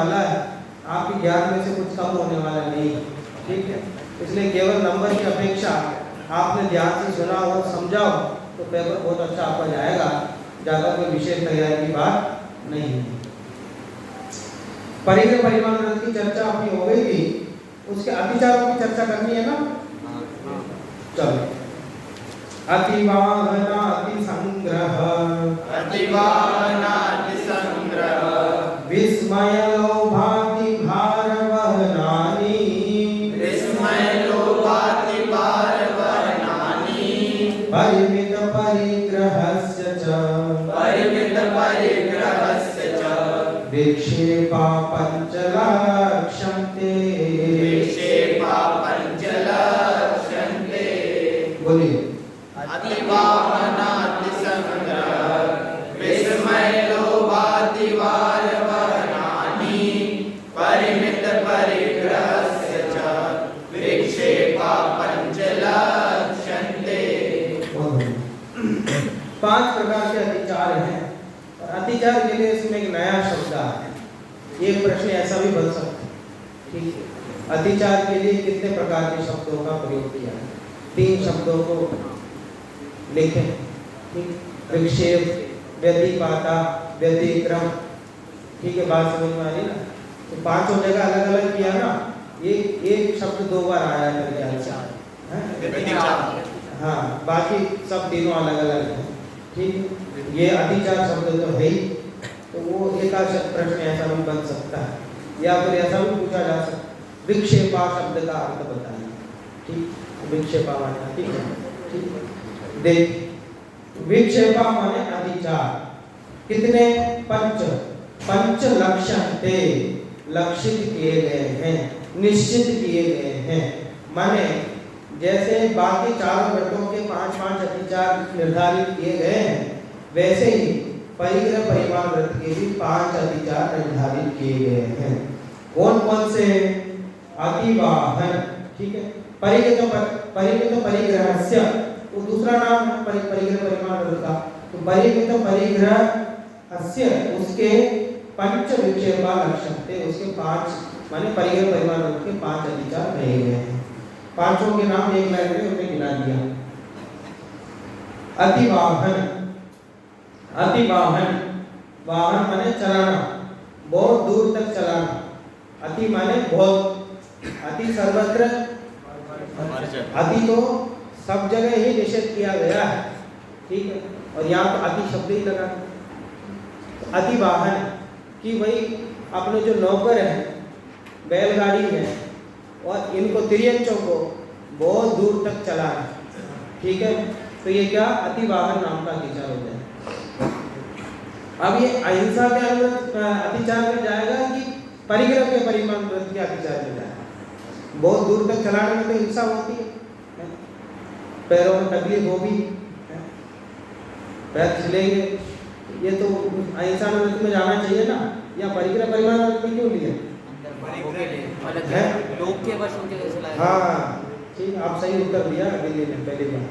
वाला है, आपके ज्ञान में से कुछ कम होने वाला नहीं, ठीक है। इसलिए केवल नंबर की अपेक्षा आपने ध्यान से सुना और समझा हो तो पेपर बहुत अच्छा आपका जाएगा, ज़्यादा कोई विशेष तैयारी की बात नहीं है। परिग्रह परिमाण ग्रंथ की चर्चा अपनी हो गई थी, उसके अतिचारों की चर्चा करनी है ना। चलो, अतिवाहना अति संग्रह, अतिवाहना अति संग्रह, विस्मय लोभाति भार वहनानि, विस्मय लोभाति भार वहनानि, परिमित परिग्रहस्य च, परिमित परिग्रहस्य च, विक्षेपा पंचलक्ष्यन्ते, विक्षेपा पंचलक्ष्यन्ते। बोलिए। अतिवाहना अति संग्रह, विस्मय लोभाति भार वहनानि, परिमित परिग्रहस्य च, विक्षेपा पंचलक्ष्यन्ते। 5 प्रकार के अतिचार हैं, और अतिचार के लिए इसमें एक नया शब्द है। एक प्रश्न ऐसा भी बन सकता है, ठीक है, अतिचार के लिए कितने प्रकार के शब्दों का प्रयोग किया है? 3 शब्दों को लिखें, ठीक, विक्षेप, व्यतिपाता, व्यतिक्रम, ठीक है, बात समझ में आ रही ना। तो 5 जगह अलग अलग किया ना, एक शब्द 2 बार आया है, हाँ, बाकी सब तीनों अलग अलग हैं, ठीक। ये अतिचार शब्द तो है ही, तो वो एक आध प्रश्न ऐसा भी बन सकता है, या फिर ऐसा भी पूछा जा सकता है, विक्षेपा शब्द का अर्थ बताइए, ठीक, विक्षेपा माने, ठीक है, ठीक। देख, विक्षेपा माने अतिचार, कितने? पंच लक्ष्यन्ते, लक्षित किए गए हैं, निश्चित किए गए हैं। माने जैसे बाकी 4 व्रतों के 5-5 अतिचार निर्धारित किए गए हैं, वैसे ही परिग्रह परिमाण व्रत के भी 5 अतिचार निर्धारित किए गए हैं। कौन कौन से? अतिवाहन, ठीक है, परिमित परिग्रहस्य, वो दूसरा नाम है परिग्रह परिमाण व्रत का। तो परिमित परिग्रहस्य, उसके पंच विक्षेपा लक्ष्यन्ते, उसके 5 माने परिग्रह परिमाण व्रत के 5 अतिचार कहे गए हैं। 5 के नाम एक लाइन में उन्हें गिना दिया। अतिवाहन, अतिवाहन, वाहन माने चलाना, बहुत दूर तक चलाना। अति माने बहुत, अति सर्वत्र, अति तो सब जगह ही निषेध किया गया है, ठीक है, और यहाँ तो अति शब्द ही लगा। अतिवाहन कि भाई अपने जो नौकर हैं, बैलगाड़ी है, और इनको तिर्यंचों को बहुत दूर तक चलाना, ठीक है, तो ये क्या? अतिवाहन नाम का अतिचार हो जाए। अब ये अहिंसा के अतिचार में जाएगा कि परिग्रह के परिमाण व्रत के अतिचार में जाएगा? बहुत दूर तक चलाने में तो हिंसा होती है, पैरों में तकलीफ होगी, पैर छिलेंगे, ये तो अहिंसा व्रत में जाना चाहिए ना, या परिग्रह परिमाण व्रत में क्यों लिया? लोग के वश होके कैसे लाए? हाँ, ठीक, आप सही उत्तर दिया दिल्ली ने पहली बार।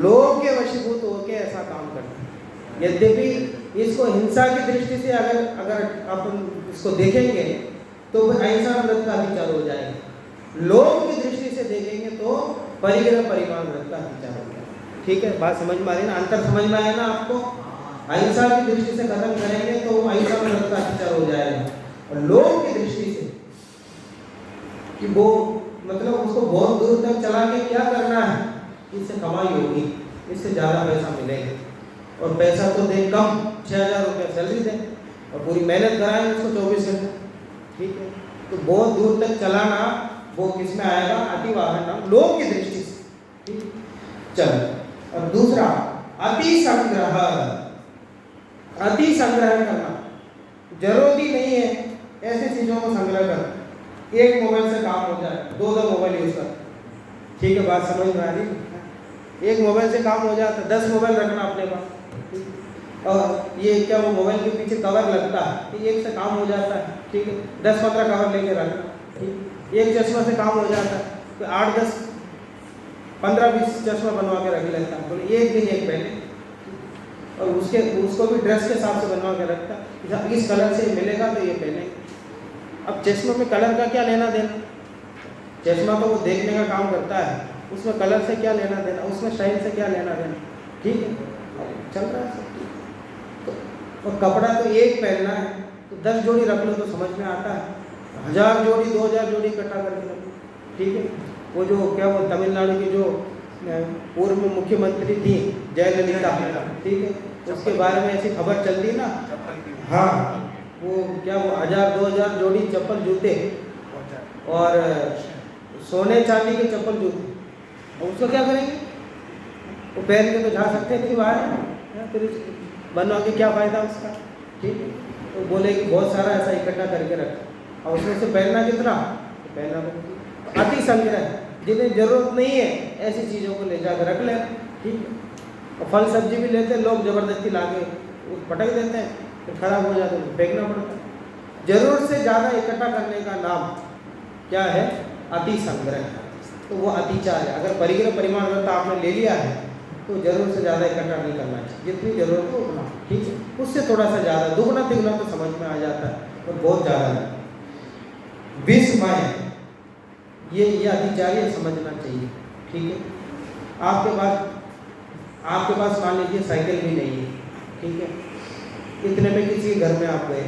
लोग के वशीभूत होके ऐसा काम करते हैं। यद्यपि इसको हिंसा की दृष्टि से अगर अपन इसको देखेंगे तो अहिंसा व्रत का अतिचार हो जाएगा। लोग की दृष्टि से देखेंगे तो परिग्रह परिमाण व्रत का अतिचार हो जाएगा। ठीक है, बात समझ में आ रही है ना? अंतर समझ में आया ना आपको? अहिंसा की दृष्टि से खत्म करेंगे तो अहिंसा व्रत का अतिचार हो जाएगा, और लोग की दृष्टि से कि वो मतलब उसको बहुत दूर तक चला के क्या करना है, इससे कमाई होगी, इससे ज़्यादा पैसा मिलेगा, और पैसा तो दे कम, 6000 रुपये सैलरी दे, और पूरी मेहनत कराएं उसको 24 घंटे, ठीक है, तो बहुत दूर तक चलाना वो किस में आएगा? अतिवाहन नाम, लोग की दृष्टि से, ठीक। चलो, और दूसरा अति संग्रह, अति संग्रह करना, जरूरत ही नहीं है ऐसी चीज़ों को संग्रह करना, एक मोबाइल से काम हो जाए, 2 मोबाइल यूज कर, ठीक है, बात समझ में आ रही है? एक मोबाइल से काम हो जाता है, 10 मोबाइल रखना अपने पास, और ये क्या वो मोबाइल के पीछे कवर लगता है, तो एक से काम हो जाता है, ठीक है, 10-15 कवर लेके रखना, ठीक, एक चश्मा से काम हो जाता है, तो 8-10 15-20 चश्मा बनवा के रख लेता है, तो एक दिन एक पहले, और उसको भी ड्रेस के हिसाब से बनवा के रखता है, इस कलर से मिलेगा तो ये पहने। अब चश्मे में कलर का क्या लेना देना, चश्मा तो वो देखने का काम करता है, उसमें कलर से क्या लेना देना, उसमें स्टाइल से क्या लेना देना, ठीक है चल रहा है सब ठीक। तो और कपड़ा तो एक पहनना है तो 10 जोड़ी रख लो तो समझ में आता है, 1000 जोड़ी 2000 जोड़ी इकट्ठा करके रख लो, ठीक है। वो जो क्या वो तमिलनाडु की जो पूर्व मुख्यमंत्री थी जयललिता, ठीक है, उसके बारे में ऐसी खबर चलती ना, हाँ वो क्या वो 1000-2000 जोड़ी चप्पल जूते और सोने चांदी के चप्पल जूते, और उसको क्या करेंगे, वो पहन के तो जा सकते नहीं बाहर, फिर बनवा के क्या फ़ायदा उसका, ठीक है। तो बोले कि बहुत सारा ऐसा इकट्ठा करके रखा, और उसमें से पहनना कितना, तो पहनना अति संग्रह, जिन्हें ज़रूरत नहीं है ऐसी चीज़ों को ले जाकर रख लें, ठीक है। और फल सब्जी भी लेते हैं लोग ज़बरदस्ती ला के पटक देते हैं, फिर खराब हो जाते हैं फेंकना पड़ता है। ज़रूरत से ज़्यादा इकट्ठा करने का नाम क्या है, अति संग्रह। तो वो अतिचार है। अगर परिग्रह परिमाणता आपने ले लिया है तो ज़रूरत से ज़्यादा इकट्ठा नहीं करना चाहिए, जितनी ज़रूरत हो उतना, ठीक है। उससे थोड़ा सा ज़्यादा, दुगना तिगुना तो समझ में आ जाता है, और बहुत ज़्यादा नहीं। विस्मय ये अतिचार्य समझना चाहिए, ठीक है। आपके पास मान लीजिए साइकिल भी नहीं है, ठीक है, इतने में किसी के घर में आप गए,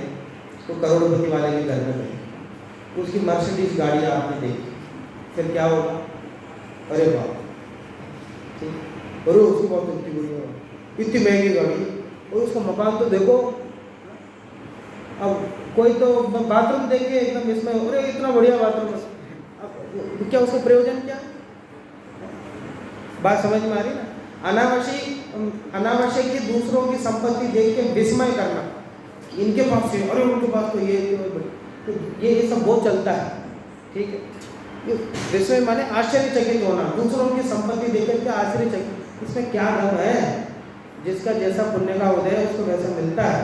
तो करोड़पति वाले के घर में गए, उसकी मर्सिडीज गाड़ी आपने देखी, फिर क्या होगा, अरे वाह, ठीक, अरे उसकी बहुत इतनी महंगी गाड़ी, और उसका मकान तो देखो। अब कोई तो बाथरूम देख के एकदम इसमें, अरे इतना बढ़िया बाथरूम, अब क्या उसका प्रयोजन क्या, बात समझ में आ रही ना। अनावश्यक की दूसरों की संपत्ति देख के विस्मय करना, इनके पास से, अरे उनके पास तो तो ये सब बहुत चलता है, ठीक है। विस्मय माने आश्चर्यचकित होना, दूसरों की संपत्ति देख के आश्चर्यचकित, इसमें क्या धर्म है, जिसका जैसा पुण्य का उदय है उसको वैसा मिलता है,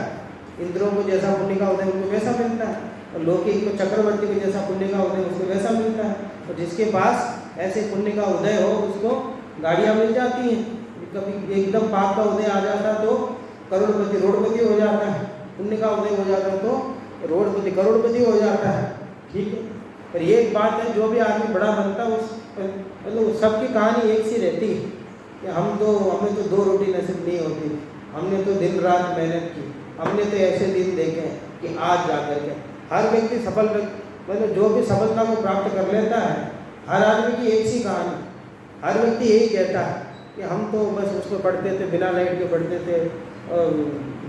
इंद्रों को जैसा पुण्य का उदय उनको वैसा मिलता है, और लौकिक को चक्रवर्ती को जैसा पुण्य का उदय उसको वैसा मिलता है। और जिसके पास ऐसे पुण्य का उदय हो उसको गाड़ियाँ मिल जाती हैं, कभी एकदम पाप का उदय आ जाता तो करोड़पति रोडपति हो जाता है, पुण्य का उदय हो जाता तो रोडपति करोड़पति हो जाता है, ठीक है। पर ये एक बात है, जो भी आदमी बड़ा बनता है उस मतलब सबकी कहानी एक सी रहती है कि हमें तो 2 रोटी नसीब नहीं होती, हमने तो दिन रात मेहनत की, हमने तो ऐसे दिन देखे हैं कि आज जा कर के हर व्यक्ति सफल, मतलब जो भी सफलता को प्राप्त कर लेता है, हर आदमी की एक सी कहानी, हर व्यक्ति यही कहता है कि हम तो बस उसमें पढ़ते थे, बिना लाइट के पढ़ते थे, और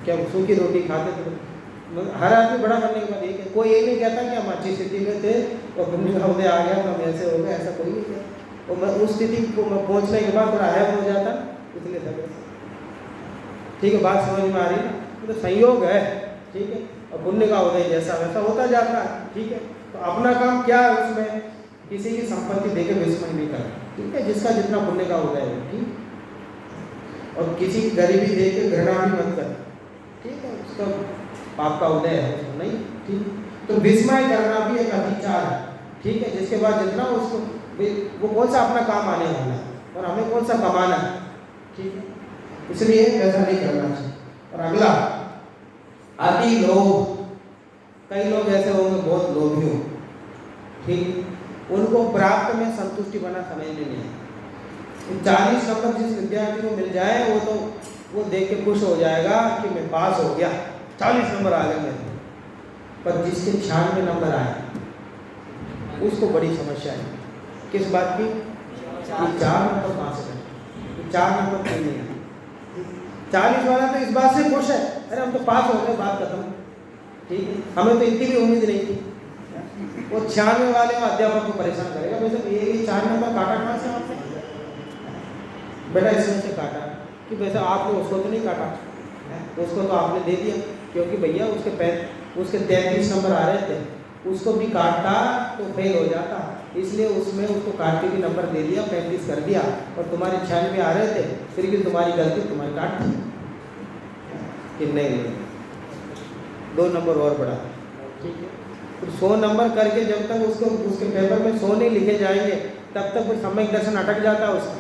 क्या सूखी रोटी खाते थे। हर आदमी बड़ा करने के बाद एक, कोई ये नहीं कहता कि हम अच्छी स्थिति में थे और पुण्य का उदय आ गया तो हम ऐसे हो गए, ऐसा कोई नहीं कहता। और मैं उस स्थिति को पहुँचने के बाद थोड़ा अहम हो जाता, इसलिए सब, ठीक है, बात समझ में आ रही है ना। तो संयोग है, ठीक है, और पुण्य का उदय जैसा वैसा होता जाता है, ठीक है। तो अपना काम क्या है, उसमें किसी की संपत्ति देके विस्मय नहीं करना, ठीक है, जिसका जितना पुण्य का उदय है, ठीक। और किसी की गरीबी देख के घृणा भी मत कर, ठीक है, उसका पाप का उदय है उसको नहीं, ठीक। तो विस्मय करना भी एक अतिचार है, ठीक है, जिसके बाद जितना उसको वो कौन सा अपना काम आने वाला है और हमें कौन सा कमाना है, ठीक है, इसलिए ऐसा नहीं करना चाहिए। और अगला अति लोभ, कई लोग ऐसे होंगे बहुत लोभी हो, ठीक, उनको प्राप्त में संतुष्टि बना समझने नहीं है। 40 नंबर जिस विद्यार्थी को मिल जाए वो देख के खुश हो जाएगा कि मैं पास हो गया, 40 नंबर आ गए मेरे, पर जिसके 96 नंबर आए उसको बड़ी समस्या है। किस बात की, 4 नंबर कहाँ से बने, 4 नंबर क्यों नहीं आए। 40 वाला तो इस बात से खुश है, अरे हम तो पास हो गए, बात खत्म, ठीक है, हमें तो इतनी भी उम्मीद नहीं थी। वो 96 वाले में अध्यापक को परेशान करेगा, वैसे ये 4 नंबर काटा कहाँ से आपने, बेटा इसमें से काटा, कि वैसे आपने उसको तो नहीं काटा, उसको तो आपने दे दिया, क्योंकि भैया उसके 33 नंबर आ रहे थे, उसको भी काटता तो फेल हो जाता, इसलिए उसमें उसको काट के भी नंबर दे दिया, 35 कर दिया, और तुम्हारे 96 आ रहे थे, फिर भी तुम्हारी गलती, तुम्हारी काट दी कि नहीं 2 नंबर और बढ़ा, ठीक है। फिर 100 नंबर करके जब तक उसके पेपर में 100 नहीं लिखे जाएंगे तब तक फिर सम्यक दर्शन अटक जाता है उसका,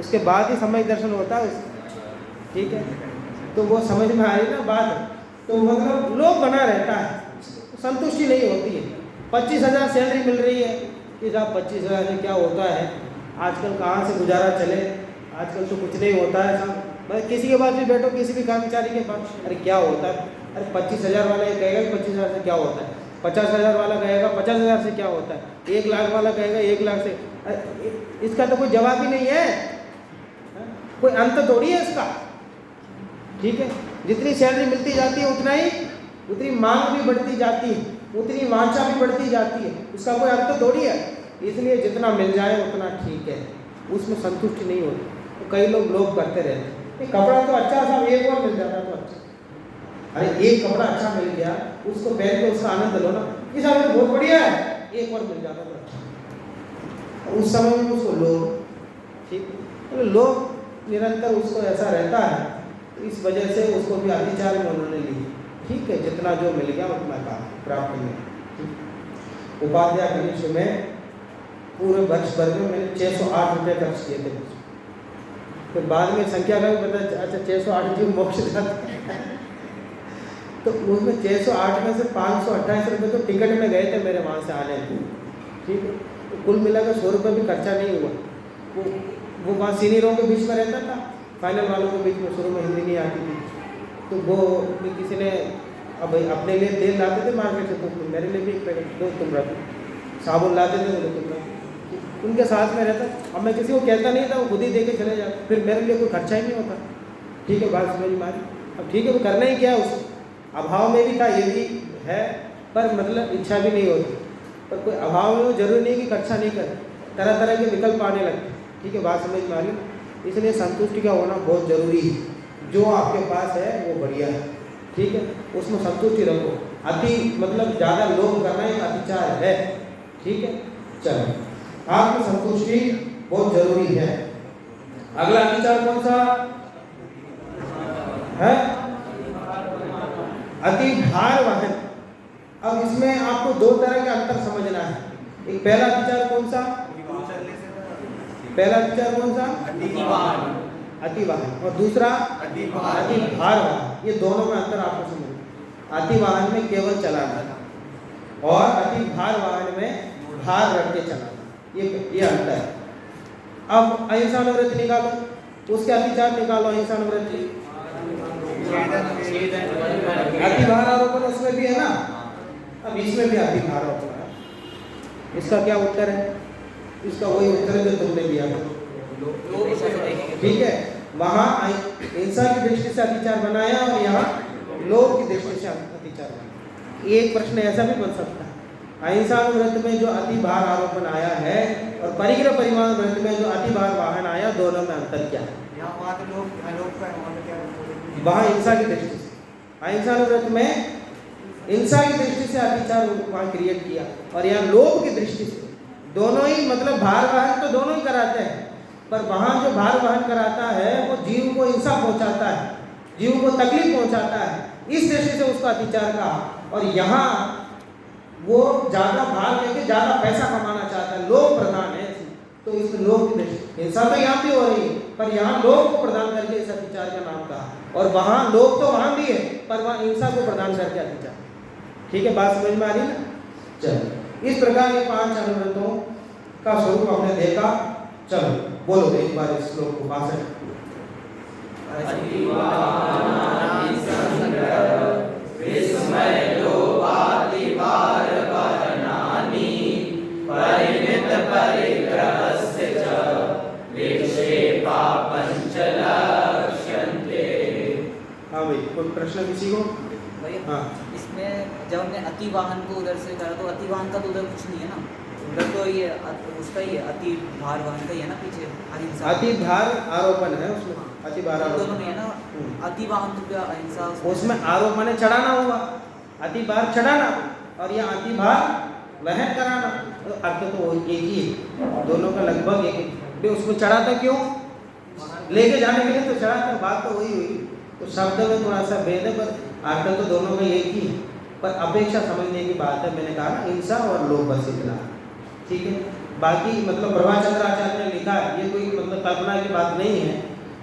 उसके बाद ही सम्यक दर्शन होता है उसका, ठीक है। तो वो समझ में आई ना बात, तो मतलब लोभ बना रहता है, संतुष्टि नहीं होती है। 25,000 सैलरी मिल रही है कि साहब 25,000 से क्या होता है, आजकल कहाँ से गुजारा चले, आजकल तो कुछ नहीं होता है साहब। मैं किसी के पास भी बैठो, किसी भी कर्मचारी के पास, अरे क्या होता है, अरे 25,000 वाला ये कहेगा कि 25,000 से क्या होता है, 50,000 वाला कहेगा 50,000 से क्या होता है, 1 लाख वाला कहेगा 1 लाख से। अरे इसका तो कोई जवाब ही नहीं है, कोई अंत थोड़ी है इसका। ठीक है, जितनी सैलरी मिलती जाती है उतना ही, उतनी मांग भी बढ़ती जाती है, उतनी वांछा भी बढ़ती जाती है, उसका कोई अंत थोड़ी है। इसलिए जितना मिल जाए उतना ठीक है, उसमें संतुष्टि नहीं होती। तो कई लोग लोभ करते रहते हैं, ये कपड़ा तो अच्छा साहब, एक और मिल जाता तो अच्छा, अरे एक कपड़ा अच्छा मिल गया, उसको पहन के उसका आनंद लो ना, ये साहब बहुत बढ़िया है, एक और मिल जाता तो अच्छा। उस समय में उसको लोभ, ठीक है, लोभ निरंतर उसको ऐसा रहता है, इस वजह से उसको भी अतिचार में उन्होंने ली। ठीक है, जितना जो मिल गया उतना काम प्राप्त में। उपाध्याय कनिष्ठ में पूरे वर्ष भर में मैंने 608 रुपये खर्च किए थे। फिर बाद में संख्या का भी पता, अच्छा 608 जीव मोक्ष जाते हैं तो उसमें 608 में से 528 रुपये तो टिकट में गए थे मेरे वहाँ से आने में। ठीक है, तो कुल मिलाकर 100 रुपये भी खर्चा नहीं हुआ। वो वहाँ सीनियरों के बीच में रहता था, फाइनल वालों के बीच में शुरू में हिंदी नहीं आती थी, तो वो किसी ने अब अपने लिए तेल लाते थे मार्केट से, तो मेरे लिए भी एक पैकेट दो, तुम रखो, साबुन लाते थे बोले तुम रखो, उनके साथ में रहता। अब मैं किसी को कहता नहीं था, वो खुद ही दे के चले जाते, फिर मेरे लिए कोई खर्चा ही नहीं होता। ठीक है, बात समझ में आ रही। अब ठीक है, वो करना ही क्या, उस अभाव में भी था, ये भी है, पर मतलब इच्छा भी नहीं होती, पर कोई अभाव में वो जरूरी नहीं कि खर्चा नहीं करे, तरह तरह के विकल्प आने लगते। ठीक है, बात समझ में आ रही। इसलिए संतुष्टि का होना बहुत ज़रूरी है, जो आपके पास है वो बढ़िया है। ठीक है, उसमें संतुष्टि रखो। अति मतलब ज़्यादा लोभ करना एक अतिचार है। ठीक है, चलो, आत्म संतुष्टि बहुत जरूरी है। अगला अतिचार कौन सा है? अति भार वाहन। अब इसमें आपको दो तरह के अंतर समझना है। एक पहला अतिचार कौन सा? पहला विचार कौन सा? अति वाहन। और दूसरा अति भार वाहन। ये दोनों में अंतर आपको समझना। अति वाहन में केवल चलाना और अति भार वाहन में भार रख के चलाना, ये अंतर है। अब अहिंसानुवृत्ति निकालो, उसके अतिचार निकालो। अहिंसानुवृत्ति अति भार आरोपण उसमें भी है ना, अब इसमें भी अति भार आरोपण है। इसका क्या उत्तर है? इसका वही उत्तर है जो तुमने दिया था। ठीक है, वहाँ हिंसा की दृष्टि से अतिचार बनाया और यहाँ लोभ की दृष्टि से अतिचार बनाया। एक प्रश्न ऐसा भी बन सकता है, अहिंसानुवृत्ति में जो अति भार आरोपण आया है और परिग्रह परिमाण व्रत में जो अति भार वाहन आया, दोनों में अंतर क्या है? वहाँ हिंसा की दृष्टि से, अहिंसानुवृत्ति में हिंसा की दृष्टि से अतिचार वहाँ क्रिएट किया और यहाँ लोभ की दृष्टि से। दोनों ही मतलब भार वाहन तो दोनों ही कराते हैं, पर वहाँ जो भार वाहन कराता है वो जीव को हिंसा पहुँचाता है, जीव को तकलीफ पहुँचाता है, इस दृष्टि से उसका अतिचार कहा। और यहाँ वो ज़्यादा भार लेके ज़्यादा पैसा कमाना चाहता है, लोभ प्रधान है, तो इसमें लोभ की दृष्टि। हिंसा तो यहाँ भी हो रही है, पर यहाँ लोभ को प्रदान करके इस अतिचार का नाम कहा। और वहाँ लोभ तो वहाँ भी है, पर वहाँ हिंसा को प्रदान करके अतिचार। ठीक है, बात समझ में आ रही ना? चलो, इस प्रकार ये 5 अनुव्रतों का स्वरूप हमने देखा। चलो बोलो एक बार इस श्लोक को। 62 हाँ भाई, कोई प्रश्न किसी को? हाँ, इसमें जब हमने अति वाहन को उधर से करा तो अति वाहन का तो उधर कुछ नहीं है ना, उधर तो ये उसका ही है, अति भार वाहन का ही है ना पीछे। अति भार आरोपण है उसमें, अति भार दोनों में है ना। अति वाहन तो क्या अहिंसा, उसमें आरोपण है चढ़ाना होगा, अति भार चढ़ाना और यह अति भार वहन कराना, अर्थ तो एक ही है, दोनों का लगभग एक ही। उसको चढ़ाता क्यों? लेके जाने के लिए तो चढ़ाता, बात तो वही हुई। तो शब्द में थोड़ा सा भेद है, पर अर्थ तो दोनों का एक ही है, पर अपेक्षा समझने की बात है। मैंने कहा ना, हिंसा और लोभ, बस इतना। ठीक है, बाकी मतलब प्रभाचंद्राचार्य ने लिखा है, ये कोई मतलब कल्पना की बात नहीं है।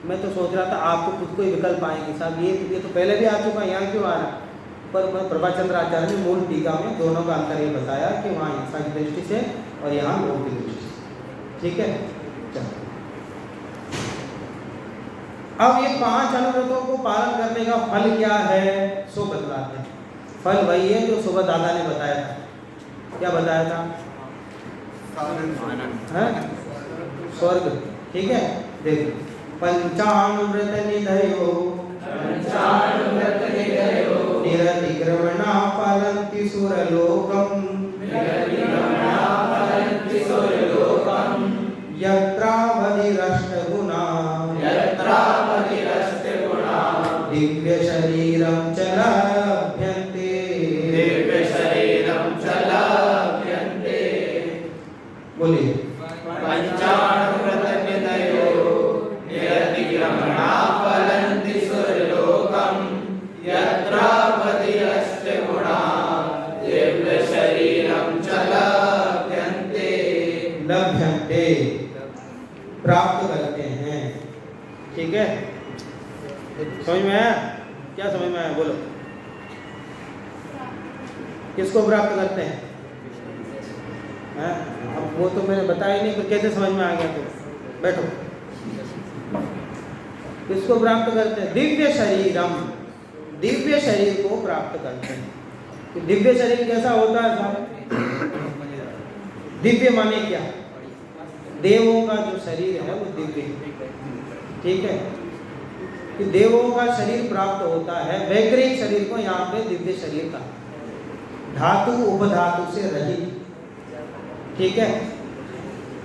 मैं तो सोच रहा था आपको खुद को ही विकल्प आएंगे साहब, ये तो पहले भी आ चुका है, यहाँ क्यों आ रहा है? पर प्रभाचंद्र आचार्य ने मूल टीका में दोनों का अंतर ये बताया कि वहाँ हिंसा की दृष्टि से और यहाँ लोभ की दृष्टि से। ठीक है, चलो अब ये 5 अनुव्रतों को पालन करने का फल क्या है सो बतलाते हैं। फल वही है जो सुबह दादा ने बताया था। क्या बताया था? स्वर्ग। ठीक है, देखो पंचानुव्रत निधयो निरतिक्रमणा फलन्ति सुरलोकम् यत्रावधिरष्टगुणा दिव्य शरीरं च लभ्यन्ते बोलिए। पंचानुव्रत निधयो निरतिक्रमणा फलन्ति सुरलोकम् यत्रावधिरष्टगुणा दिव्य शरीरं च लभ्यन्ते प्राप्त करते हैं। ठीक है, समझ में आया? क्या समझ में आया बोलो? किसको प्राप्त करते हैं? अब वो तो मैंने बताया ही नहीं, तो कैसे समझ में आ गया? तो बैठो। किसको प्राप्त करते हैं? दिव्य शरीरम, दिव्य शरीर को प्राप्त करते हैं। तो दिव्य शरीर कैसा होता है साहब? दिव्य माने क्या? देवों का जो शरीर है वो दिव्य। ठीक है, कि देवों का शरीर प्राप्त होता है, वैग्रिक शरीर को यहाँ पे दिव्य शरीर का, धातु उपधातु से रहित। ठीक है,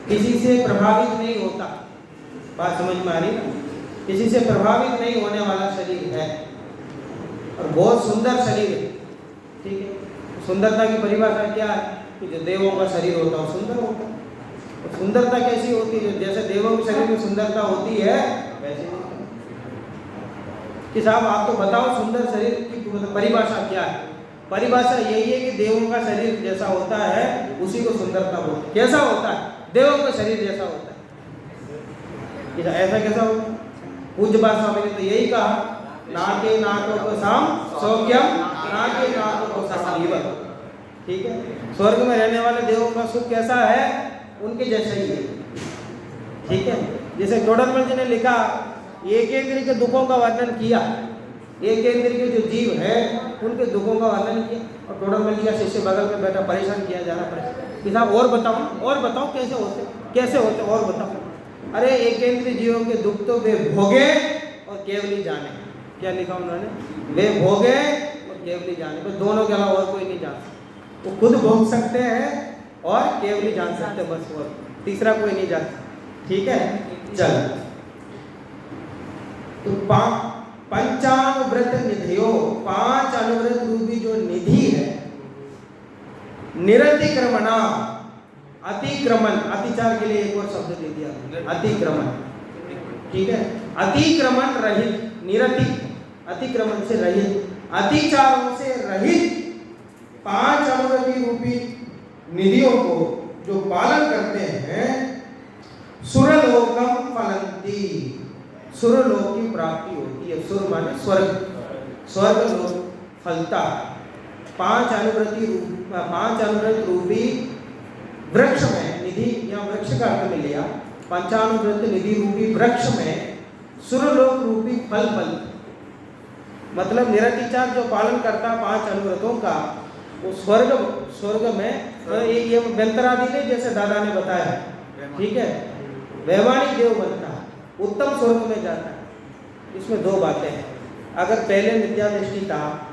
किसी से प्रभावित नहीं होता। बात समझ में आ रही ना? किसी से प्रभावित नहीं होने वाला शरीर है और बहुत सुंदर शरीर है। ठीक है, सुंदरता की परिभाषा क्या है? कि जो देवों का शरीर होता है सुंदर होता है। और सुंदरता कैसी होती है? जैसे देवों के शरीर में सुंदरता होती है वैसे नहीं। कि साहब आप तो बताओ सुंदर शरीर की परिभाषा क्या है? परिभाषा यही है कि देवों का शरीर जैसा होता है उसी को सुंदरता बोलते हैं। कैसा होता है? देवों का शरीर जैसा होता है। ऐसा कैसा होता है? पूज्य बात स्वामी ने तो यही कहा, नाके नाकों को साम सौख्यम नाके नाकों को सजीवन। ठीक है, स्वर्ग में रहने वाले देवों का सुख कैसा है? उनके जैसा ही है। ठीक है, जैसे टोडरमल जी ने लिखा, एक इंद्रिय के दुखों का वर्णन किया, एक इंद्रिय के जो जीव है उनके दुखों का वर्णन किया। और टोडरमल जी का शिष्य बगल में बैठा परेशान किया जा रहा है कि साहब और बताओ कैसे होते और बताओ। अरे एक इंद्रिय जीवों के दुख तो वे भोगे और केवली जाने। क्या लिखा उन्होंने? वे भोगे और केवली जाने, बस दोनों के अलावा और कोई नहीं जान सकता। वो खुद भोग सकते हैं और केवली जान सकते हैं, बस और तीसरा कोई नहीं जानता। ठीक है, चल तो पंचानुव्रत निधियो, 5 अनुव्रत रूपी जो निधि है, निरतिक्रमणा, अतिक्रमण, अतिचार के लिए एक और शब्द दे दिया, अतिक्रमण। ठीक है, अतिक्रमण रहित, निरति अतिक्रमण से रहित, अतिचारों से रहित 5 अनुव्रति रूपी निधियों को जो पालन करते हैं, सुरलोकम फलन्ति, सुरलोक की प्राप्ति होती है। सुर माने स्वर्ग, स्वर्ग लोक फलता। 5 अनुव्रत रूपी वृक्ष में, निधि या वृक्ष का अर्थ में लिया, पंचानुव्रत निधि रूपी वृक्ष में सुरलोक रूपी फल मतलब निरतिचार जो पालन करता 5 अनुव्रतों का, वो स्वर्ग में ये व्यंतरादि ने जैसे दादा ने बताया। ठीक है, वैवानिक देव बनता है, उत्तम स्वर्ग में जाता है। इसमें 2 बातें हैं। अगर पहले मिथ्या दृष्टि था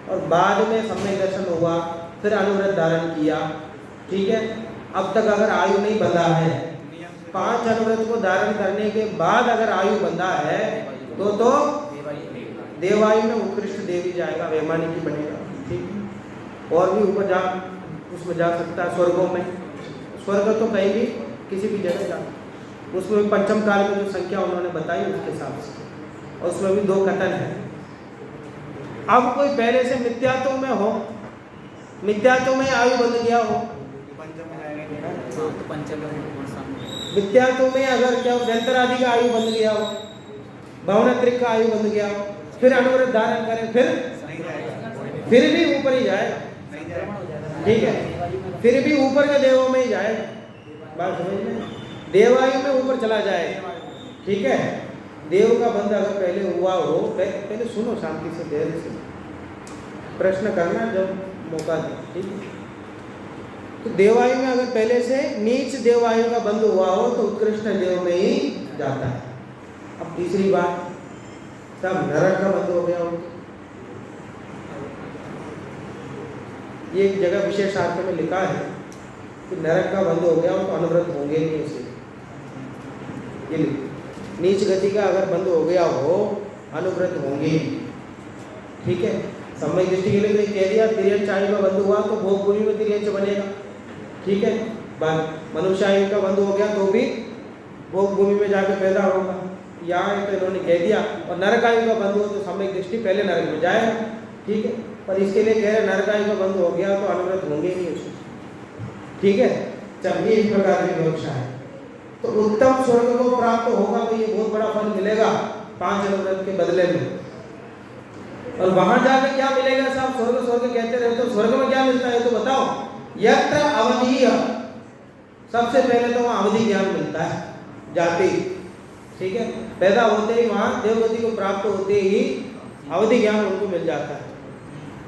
और बाद में सम्यक दर्शन हुआ, फिर अनुव्रत धारण किया, ठीक है, अब तक अगर आयु नहीं बंधा है, 5 अनुव्रत को धारण करने के बाद अगर आयु बंधा है तो देवायु में उत्कृष्ट देवी जाएगा, वैमानिक ही बनेगा। ठीक, और भी ऊपर उसमें जा सकता है, स्वर्गों में। स्वर्ग तो कहीं भी किसी भी जगह जा, उसमें भी पंचम काल में जो संख्या उन्होंने बताई उसके हिसाब से, और उसमें भी 2 कथन है। अब कोई पहले से मिथ्यात्व में हो, मिथ्यात्व में आयु बंध गया हो, मिथ्यात्व में अगर क्या व्यंतरादि का आयु बंध गया हो, भवनत्रिक का आयु बंध गया हो, फिर अनुव्रत धारण करें, फिर फिर भी ऊपर ही जाएगा, ठीक है, फिर भी ऊपर के देवों में ही जाएगा। बात समझ में? देवायु में ऊपर चला जाएगा, ठीक है। देव का बंध अगर पहले हुआ हो, पहले सुनो शांति से, देर से प्रश्न करना जब मौका दे, ठीक है। तो देवायु में अगर पहले से नीच देवायु का बंध हुआ हो तो उत्कृष्ट देव में ही जाता है। अब तीसरी बात, सब नरक का बंध हो गया हो, ये एक जगह विशेष शास्त्र में लिखा है कि नरक का बंध हो गया हो तो अनुव्रत होंगे नहीं उसे, ये नीच गति का अगर बंद हो गया हो अनुव्रत होंगे, ठीक है। समय दृष्टि के लिए कह दिया तिर्यंच आयु का बंद हुआ तो भोग भूमि में तिर्यंच बनेगा, ठीक है। मनुष्य आयु का बंद हो गया तो भी भोग भूमि में जाकर पैदा होगा, यहाँ तो इन्होंने कह दिया। और नरक आयु का बंद हो तो समय दृष्टि पहले नरक में जाएगा, ठीक है। पर इसके लिए कह रहे नरक आयु का बंद हो गया तो अनुव्रत होंगे नहीं उसमें, ठीक है। चलिए इस प्रकार की विवक्षा है। तो उत्तम स्वर्ग को प्राप्त होगा तो ये बहुत बड़ा फल मिलेगा 5 अनुव्रत के बदले में। और वहां जाकर क्या मिलेगा साहब? स्वर्ग स्वर्ग कहते रहते हो, स्वर्ग में क्या मिलता है तो बताओ। यत्र अवधीय, सबसे पहले तो वहाँ अवधि ज्ञान मिलता है, जाति, ठीक है। पैदा होते ही वहाँ देवगति को प्राप्त होते ही अवधि ज्ञान उनको मिल जाता है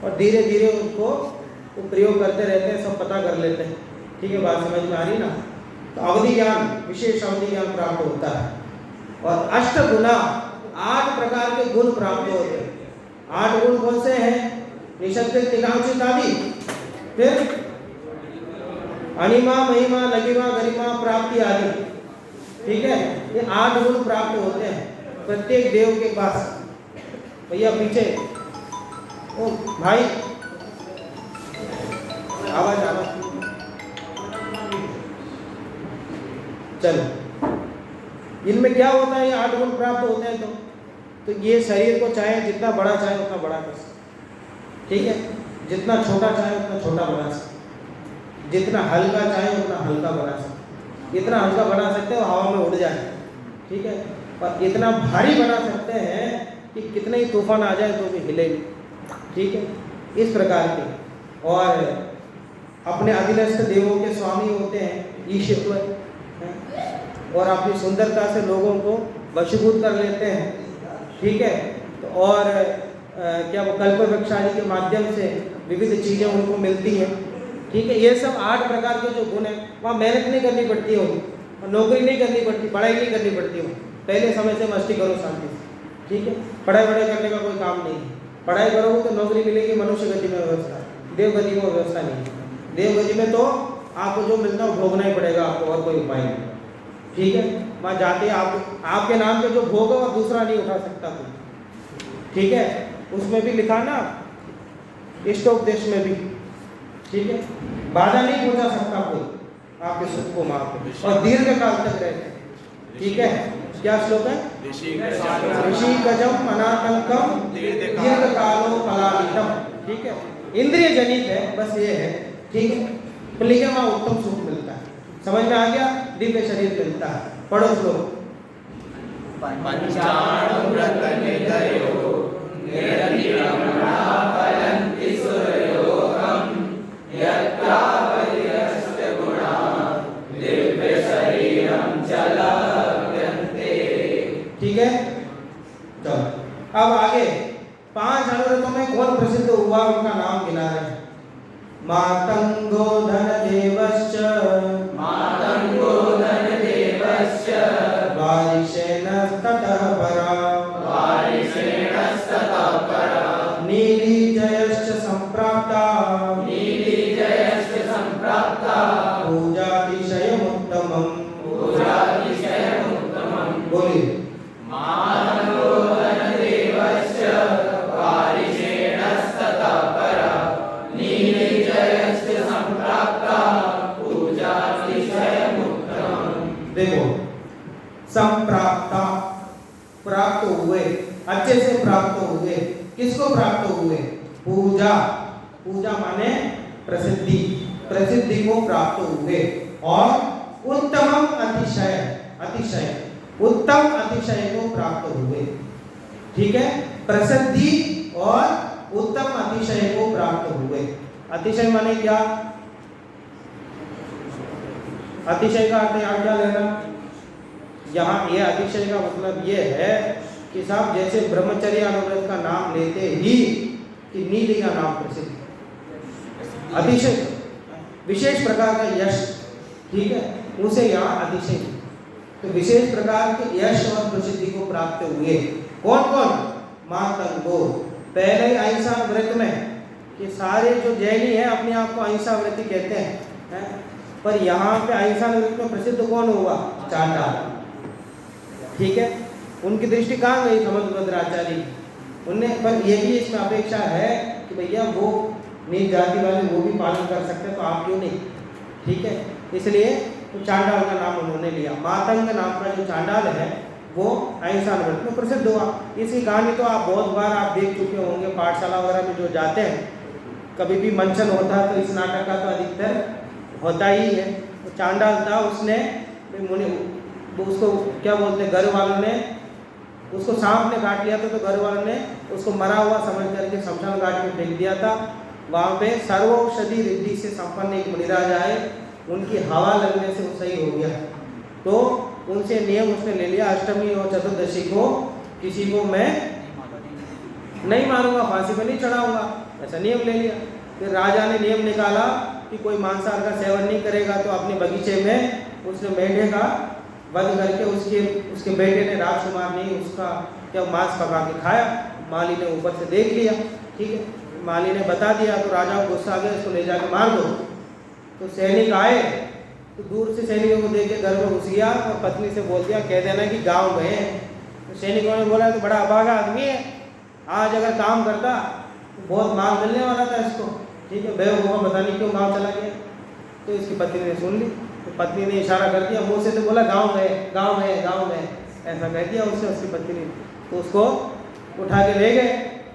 और धीरे धीरे उनको वो प्रयोग करते रहते हैं, सब पता कर लेते हैं, ठीक है। बात समझ में आ रही ना? तो अवधि ज्ञान, विशेष अवधि ज्ञान प्राप्त होता है। और अष्ट गुना, 8 प्रकार के गुण प्राप्त होते हैं। 8 गुण कौन से हैं? निषद्ध तिलांचित आदि, फिर अनिमा महिमा लघिमा गरिमा प्राप्ति आदि, ठीक है। ये 8 गुण प्राप्त होते हैं प्रत्येक देव के पास। भैया पीछे, ओ भाई आवाज आवाज, चलो। इनमें क्या होता है? ये 8 गुण प्राप्त होते हैं तो ये शरीर को चाहे जितना बड़ा चाहे उतना बड़ा कर सकते, ठीक है। जितना छोटा चाहे उतना छोटा बना सकते, जितना हल्का चाहे उतना हल्का बना सकते। इतना हल्का बना सकते हो हवा में उड़ जाए, ठीक है। और इतना भारी बना सकते हैं कि कितने ही तूफान आ जाए तो भी हिले नहीं, ठीक है। इस प्रकार के। और अपने अधीनस्थ देवों के स्वामी होते हैं, ईश्वर, और अपनी सुंदरता से लोगों को वशीभूत कर लेते हैं, ठीक है। तो और क्या वो कल्प वृक्ष आदि के माध्यम से विविध चीज़ें उनको मिलती हैं, ठीक है। ये सब 8 प्रकार के जो गुण हैं, वहाँ मेहनत नहीं करनी पड़ती होगी और नौकरी नहीं करनी पड़ती, पढ़ाई नहीं करनी पड़ती हो। पहले समय से मस्ती करो शांति से, ठीक है। पढ़ाई वढ़ाई करने का कोई काम नहीं है। पढ़ाई करोगे तो नौकरी मिलेगी मनुष्य गति में व्यवस्था, देव गति में व्यवस्था नहीं है। देव गति में तो आपको जो मिलता है भोगना ही पड़ेगा आपको, और कोई उपाय नहीं, ठीक है। वहाँ जाते आपके नाम पे जो भोग है वो दूसरा नहीं उठा सकता कोई, ठीक है। उसमें भी लिखा ना इष्टोपदेश में भी, ठीक है। बाधा नहीं पहुंचा सकता कोई आपके सुख को मार पे, और दीर्घ काल तक रहते, ठीक है। क्या श्लोक है? ऋषि गजम अनाकंकम दीर्घ कालो फलालितम, ठीक है। इंद्रिय जनित है, बस ये है, ठीक है। लेकिन वहाँ उत्तम सुख मिलता है, समझ में आ गया? दिव्य शरीर मिलता है। पढ़ो श्लोक। पंचाणुव्रत निधयो निरतिरमणा फलन्ति सुरलोकम् यत्रावयश्च गुणा दिव्य शरीरं च लभ्यन्ते, ठीक है। चलो अब आगे 5 अनुव्रतों में कौन प्रसिद्ध हुआ उनका नाम गिना रहे हैं। मातंगो धनदेवश्च, मातंगो धनदेवश्च, वारिशेणस्ततः परा, वारिशेणस्ततः परा, नीलिजयश्च संप्राप्ता, नीलिजयश्च संप्राप्ता, पूजातिशयमुत्तमम्, पूजातिशयमुत्तमम्। बोलिए। मातंगो धनदेवश्च, वारिशेणस्ततः परा, नीलिजयश्च संप्राप्ता, पूजातिशयमुत्तमम्। देखो, संप्राप्ता, प्राप्त हुए, अच्छे से प्राप्त हुए। किसको प्राप्त हुए? पूजा, पूजा माने प्रसिद्धि, प्रसिद्धि को प्राप्त हुए। और उत्तमम अतिशय, अतिशय उत्तम अतिशय को प्राप्त हुए, ठीक है। प्रसिद्धि और उत्तम अतिशय को प्राप्त हुए। अतिशय माने क्या? अतिशय का अर्थ यहाँ क्या लेना? यहाँ ये अतिशय का मतलब ये है कि साहब जैसे ब्रह्मचर्य अनुव्रत का नाम लेते ही कि नीति का नाम प्रसिद्ध, अतिशय विशेष प्रकार का यश, ठीक है, उसे यहाँ अतिशय। तो विशेष प्रकार के यश और प्रसिद्धि को प्राप्त हुए कौन कौन? मातंगो। पहले अहिंसा व्रत में कि सारे जो जैनी है अपने आप को अहिंसा व्रती कहते हैं, पर यहाँ पे अहिंसा व्रत में प्रसिद्ध कौन हुआ? चांडाल, ठीक है। उनकी दृष्टि कहाँ गई? समुद्रभद्राचार्य उनने, पर ये भी इसमें अपेक्षा है कि भैया वो नीच जाति वाले वो भी पालन कर सकते हैं, तो आप क्यों नहीं, ठीक है। इसलिए तो चांडाल का नाम उन्होंने लिया। मातंग नाम का जो चांडाल है वो अहिंसा व्रत में प्रसिद्ध हुआ। इसकी कहानी तो आप बहुत बार आप देख चुके होंगे, पाठशाला वगैरह में जो जाते हैं, कभी भी मंचन होता है तो इस नाटक का तो अधिकतर होता ही है। तो चांडाल था, उसने उसको क्या बोलते हैं, घर वालों ने उसको सांप ने काट लिया था, तो घर वालों ने उसको मरा हुआ समझ करके शमशान घाट में फेंक दिया था। वहाँ पे सर्वौषधि रिद्धि से संपन्न एक मुनिराज आए, उनकी हवा लगने से वो सही हो गया। तो उनसे नियम उसने ले लिया, अष्टमी और चतुर्दशी को किसी को मैं नहीं मारूंगा, फांसी पे नहीं चढ़ाऊंगा, ऐसा नियम ले लिया। फिर राजा ने नियम निकाला कि कोई मांसाहार का सेवन नहीं करेगा, तो अपने बगीचे में उसने मेंढे का वध करके उसके बेटे ने, राजकुमार ने उसका क्या मांस पका के खाया। माली ने ऊपर से देख लिया, ठीक है, माली ने बता दिया, तो राजा को गुस्सा आ गया, इसको ले जाकर मार दो। तो सैनिक आए, तो दूर से सैनिकों को देख के घर में घुस गया और पत्नी से बोल दिया, कह देना कि गाँव गए। तो सैनिकों ने बोला तो बड़ा अभागा आदमी है, आज अगर काम करता तो बहुत माल मिलने वाला था इसको, ठीक है, बेवकूफ़ पता नहीं क्यों गाँव चला गया। तो इसकी पत्नी ने सुन ली, तो पत्नी ने इशारा कर दिया मुँह से, तो बोला गाँव गए, गाँव गए, गाँव गए, ऐसा कह दिया उससे उसकी पत्नी ने। तो उसको उठा के ले गए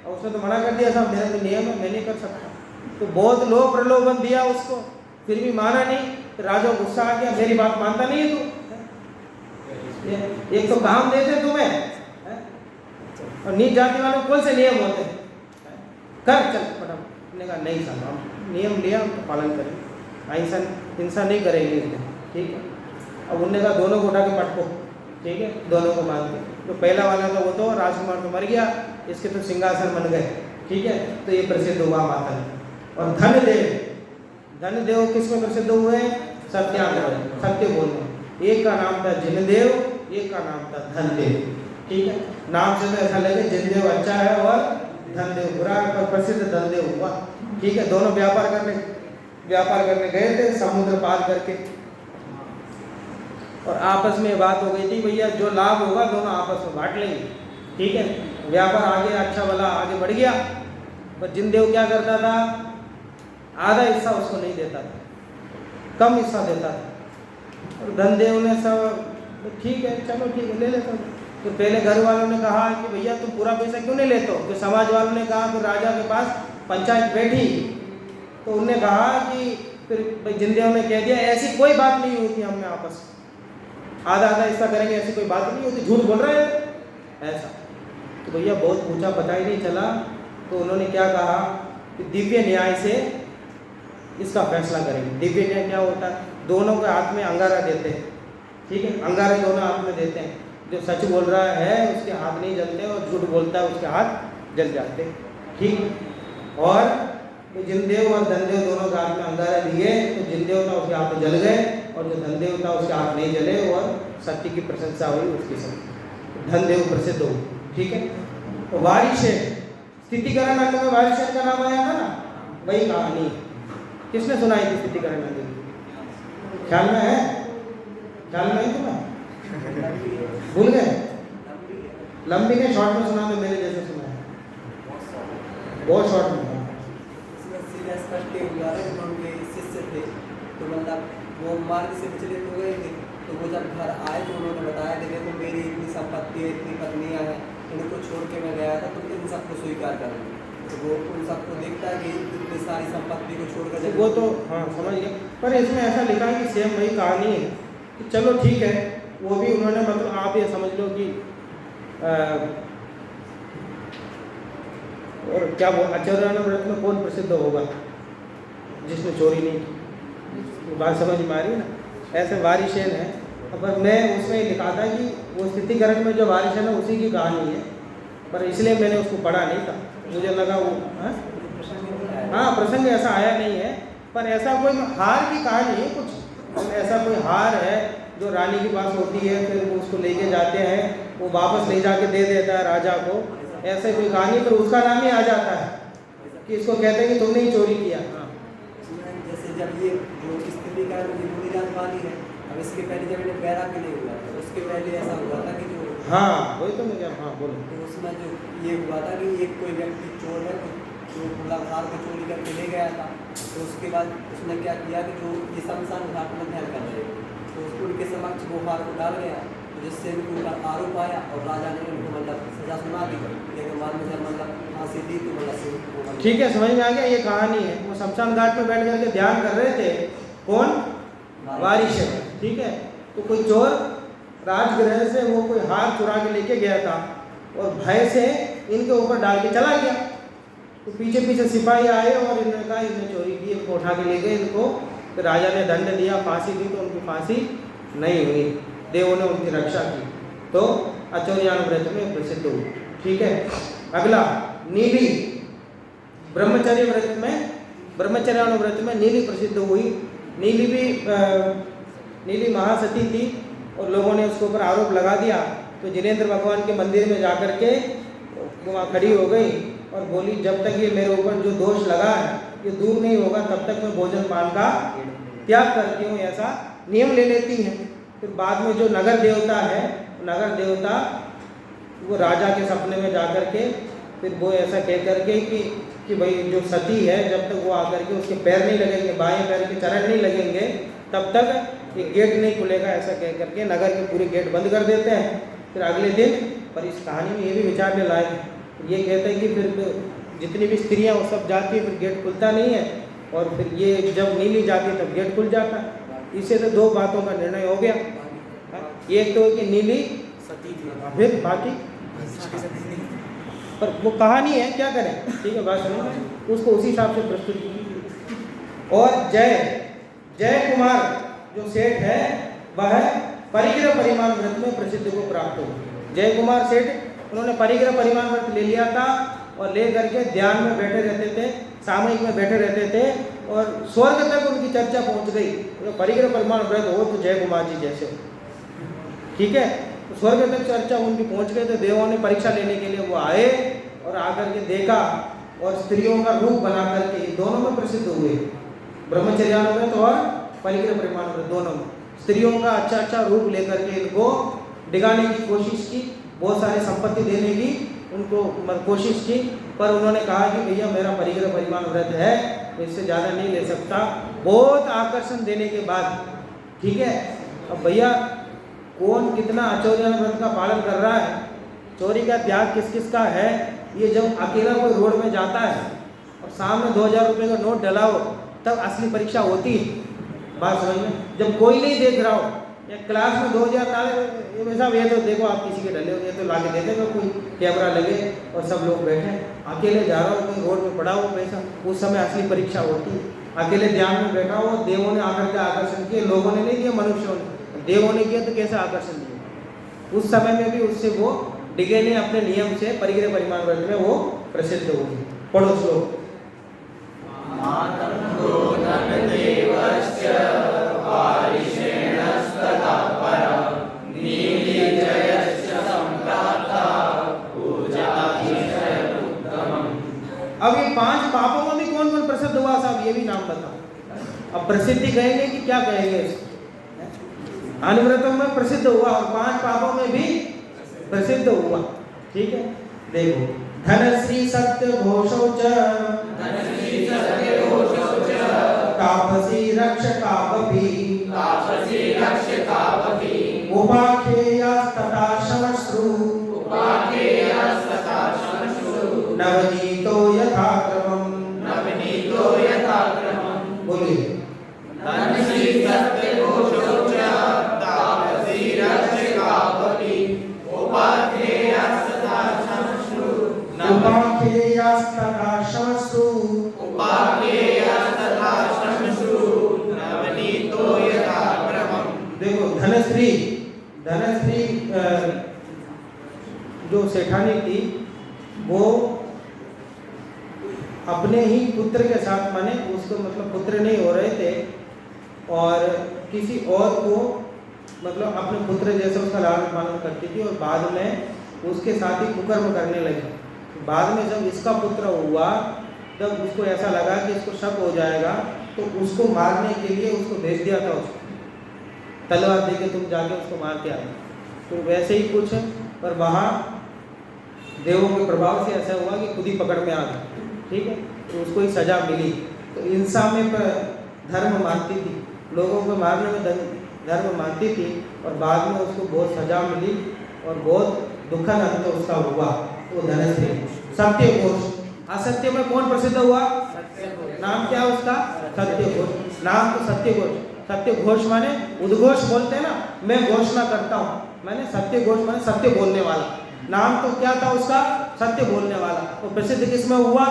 और उसने तो मना कर दिया, साहब मेरा तो नियम है, मैं नहीं कर सकता। तो बहुत लोग प्रलोभन दिया उसको, फिर भी माना नहीं। तो राजा गुस्सा आ गया, मेरी बात मानता नहीं है तू, एक तो काम देते तुम्हें, और नीच जाति वालों कौन से नियम होते हैं, कर चल फटाफट। ने कहा नहीं साहब, हम नियम लिया, हम तो पालन करें, अहिंसा हिंसा नहीं करेंगे इसमें, ठीक है। अब उनने कहा दोनों को उठा के पटको, ठीक है, दोनों को मार के। तो पहला वाला था वो तो राजकुमार तो मर गया, इसके तो सिंहासन बन गए, ठीक है। तो ये प्रसिद्ध हुआ मातंग। और धनदेव, धनदेव किसमें प्रसिद्ध हुए? सत्याग्रह, सत्य बोलने। एक का नाम था जिनदेव, एक का नाम था धनदेव, ठीक है। नाम से तो ऐसा लगे जिनदेव अच्छा है और धनदेव बुरा है, पर प्रसिद्ध धनदेव हुआ, ठीक है। दोनों व्यापार करने गए थे समुद्र पार करके, और आपस में बात हो गई थी भैया जो लाभ होगा दोनों आपस में बांट लेंगे, ठीक है। व्यापार आगे अच्छा वाला आगे बढ़ गया, पर जिनदेव क्या करता था, आधा हिस्सा उसको नहीं देता था, कम हिस्सा देता था। और धनदेव ने सब ठीक है, चलो ठीक है, ले लेता हूँ। तो पहले घर वालों ने कहा कि भैया तुम पूरा पैसा क्यों नहीं लेते हो? तो समाज वालों ने कहा, फिर राजा के पास पंचायत बैठी, तो उनने कहा कि फिर जिनदेव ने कह दिया ऐसी कोई बात नहीं हुई थी हमने आपस में, आधा आधा हिस्सा करेंगे ऐसी कोई बात नहीं होती, झूठ बोल रहे हैं ऐसा। तो भैया बहुत पूछा, पता ही नहीं चला। तो उन्होंने क्या कहा कि दिव्य न्याय से इसका फैसला करेंगे। दिव्य न्याय क्या होता है? दोनों के हाथ में अंगारा देते हैं, ठीक है, अंगारे दोनों हाथ में देते हैं। जो सच बोल रहा है उसके हाथ नहीं जलते, और झूठ बोलता है उसके हाथ जल जाते, ठीक। और जिनदेव और धनदेव दोनों के हाथ में अंगारे दिए, तो जिनदेव था उसके हाथ में जल गए, और जो धनदेव था उसके हाथ नहीं जले, और सत्य की प्रशंसा हुई उसके संग, धनदेव प्रसिद्ध हो, ठीक है। तो वारिशे, स्थितिकरण अंग में वारिशे का नाम आया था ना, वही कहानी किसने सुनाई थी? स्थितिकरण अंग, ख्याल में है? ख्याल में है तुम्हें? भूल गए? लंबी ने शॉर्ट में सुना, तो मेरे जैसे सुना है, बहुत शॉर्ट में। शिष्य थे, तो मतलब वो मार्ग से विचलित हो गए थे। तो वो जब घर आए तो उन्होंने बताया कि देखो मेरी इतनी संपत्ति है, इतनी पत्नियां हैं, इनको छोड़ के मैं गया था, तो इन सबको स्वीकार कर लो। तो वो उन सबको देखता है कि इतनी सारी संपत्ति को छोड़कर, वो तो हाँ समझ गया, पर इसमें ऐसा लिखा है कि सेम वही कहानी है कि चलो ठीक है, वो भी उन्होंने मतलब आप ये समझ लो कि और क्या बोल आचार्य व्रत में कौन प्रसिद्ध होगा जिसने चोरी नहीं की? बात समझ में आ रही है ना? ऐसे वारिशेन है, पर मैं उसमें लिखा था कि वो स्थितिकरण में जो वारिशेन है उसी की कहानी है, पर इसलिए मैंने उसको पढ़ा नहीं था, मुझे लगा वो हाँ प्रसंग ऐसा आया नहीं है। पर ऐसा कोई हार की कहानी है कुछ, ऐसा कोई हार है जो रानी के पास होती है, फिर वो उसको लेके जाते हैं, वो वापस ले जाके दे देता है राजा को, ऐसे कोई कहानी, पर उसका नाम ही आ जाता है कि इसको कहते हैं कि तुमने ही चोरी किया। जैसे जब ये जो स्थिति का मुनीराज वाली है, अब इसके पहले जब इन्हें पैरा भी नहीं हुआ तो उसके पहले ऐसा हुआ था कि जो हाँ वही तो मुझे हाँ बोलो। तो उसमें जो ये हुआ था कि एक कोई व्यक्ति चोर है जो मतलब हार को चोरी करके ले गया था, तो उसके बाद उसने क्या किया कि जो ये शमशान घाट में ध्यान कर रहे थे तो उसको उनके समक्ष वो हार को डाल गया, तो जिससे उनके ऊपर आरोप आया और राजा ने उनको मतलब सजा सुना दी, लेकिन बाद में जब मतलब फांसी दी तो मतलब ठीक है समझ में आ गया, ये कहानी है। वो शमशान घाट में बैठ करके ध्यान कर रहे थे, कौन? वारिशेन। ठीक है, तो कोई चोर राजगृह से वो कोई हार चुरा के लेके गया था और भय से इनके ऊपर डाल के चला गया, तो पीछे पीछे सिपाही आए और इन्होंने कहा इन्होंने चोरी की, इनको उठा के ले गए इनको, तो राजा ने दंड दिया, फांसी दी, तो उनकी फांसी नहीं हुई, देवों ने उनकी रक्षा की, तो आचार्यानुव्रत में प्रसिद्ध हुई। ठीक है, अगला नीली ब्रह्मचर्य व्रत में, ब्रह्मचर्यानुव्रत में नीली प्रसिद्ध हुई। नीली भी नीली महासती थी और लोगों ने उसके ऊपर आरोप लगा दिया, तो जिनेंद्र भगवान के मंदिर में जाकर के वो वहाँ खड़ी हो गई और बोली जब तक ये मेरे ऊपर जो दोष लगा है ये दूर नहीं होगा तब तक मैं भोजन पान का त्याग करती हूँ, ऐसा नियम ले लेती हैं। फिर बाद में जो नगर देवता है, नगर देवता वो राजा के सपने में जाकर के फिर वो ऐसा कह करके कि भाई जो सती है जब तक वो आकर के उसके पैर नहीं लगेंगे, बाएं पैर के चरण नहीं लगेंगे तब तक ये गेट नहीं खुलेगा, ऐसा कह करके नगर के पूरे गेट बंद कर देते हैं। फिर अगले दिन, पर इस कहानी में ये भी विचारने लायक है, ये कहते हैं कि फिर जितनी भी स्त्रियां वो सब जाती है फिर गेट खुलता नहीं है, और फिर ये जब नीली जाती है तब गेट खुल जाता है। इससे तो दो बातों का निर्णय हो गया, एक तो कि नीली सती थी, फिर बाकी पर वो कहानी है, क्या करें। ठीक है, बात सुनो, उसको उसी हिसाब से प्रस्तुत की। और जय कुमार जो सेठ है वह परिग्रह परिमाण व्रत में प्रसिद्ध को प्राप्त हो। जय कुमार सेठ, उन्होंने परिग्रह परिमाण व्रत ले लिया था और ले करके ध्यान में बैठे रहते थे, सामयिक में बैठे रहते थे और स्वर्ग तक उनकी चर्चा पहुंच गई। तो परिग्रह परिमाण व्रत हो तो जय कुमार जी जैसे हो, ठीक है, तो स्वर्ग तक चर्चा उनकी पहुंच गई। तो देवों ने परीक्षा लेने के लिए वो आए और आकर के देखा और स्त्रियों का रूप बना करके दोनों में प्रसिद्ध हुए, ब्रह्मचर्यानुव्रत और परिग्रह परिमाण व्रत दोनों में। स्त्रियों का अच्छा अच्छा रूप लेकर के इनको डिगाने की कोशिश की, बहुत सारी संपत्ति देने की उनको कोशिश की, पर उन्होंने कहा कि भैया मेरा परिग्रह परिमाण व्रत है, इससे ज़्यादा नहीं ले सकता। बहुत आकर्षण देने के बाद, ठीक है, अब भैया कौन कितना आचार्य व्रत का पालन कर रहा है, चोरी का त्याग किस किस का है, ये जब अकेला कोई रोड में जाता है और सामने 2000 रुपये का नोट डलाओ तब असली परीक्षा होती है। बात समझ में, जब कोई नहीं देख रहा हो या क्लास में 2000 डाले वैसा, ये तो देखो आप किसी के डले हो, ये तो ला के दे देगा, कोई कैमरा लगे और सब लोग बैठे, अकेले जा रहा हो कहीं रोड में पड़ा हो पैसा, उस समय असली परीक्षा होती है। अकेले ध्यान में बैठा हो, देवों ने आकर के आकर्षण किए, लोगों ने नहीं दिया, मनुष्यों ने, देवों ने किया तो कैसे आकर्षण दिया। उस समय में भी उससे वो डिगे ने अपने नियम से परिग्रह परिमाण व्रत में वो प्रसिद्ध हो गई। पढ़ो श्लोक। अब ये 5 पापों में भी कौन कौन प्रसिद्ध हुआ साहब, ये भी नाम बताओ। अब प्रसिद्धि कहेंगे कि क्या कहेंगे इसको? अनुव्रतों में प्रसिद्ध हुआ और 5 पापों में भी प्रसिद्ध हुआ, ठीक है। देखो, धनश्री सत्य घोषोच तापसी रक्षकावपि उपाख्येयस्तथा शमश्रु नवनीतो यथा क्रमम्। बोलिए। उपाख्येयस्तथा सेठानी थी वो अपने ही पुत्र के साथ, माने उसको मतलब पुत्र नहीं हो रहे थे और किसी और को मतलब अपने पुत्र जैसे उसका लालन पालन करती थी और बाद में उसके साथ ही कुकर्म करने लगी। बाद में जब इसका पुत्र हुआ तब उसको ऐसा लगा कि इसको शक हो जाएगा, तो उसको मारने के लिए उसको भेज दिया था, उसको तलवार दे के तुम जाके उसको मार के आए। तो वैसे ही कुछ पर वहाँ देवों के प्रभाव से ऐसा हुआ कि खुद ही पकड़ में आ गया, ठीक है, तो उसको ही सजा मिली। तो इंसान में धर्म मानती थी, लोगों को मारने में धर्म मानती थी और बाद में उसको बहुत सजा मिली और बहुत दुखद अंत उसका हुआ। तो धनश्री सत्यघोष, असत्य में कौन प्रसिद्ध हुआ? नाम क्या उसका? सत्यघोष। नाम तो सत्यघोष, सत्यघोष माने उद्घोष बोलते हैं ना, मैं घोषणा करता हूँ, मैंने सत्यघोष माने सत्य बोलने वाला। नाम तो क्या था उसका? सत्य बोलने वाला। वो तो प्रसिद्ध किसमें हुआ?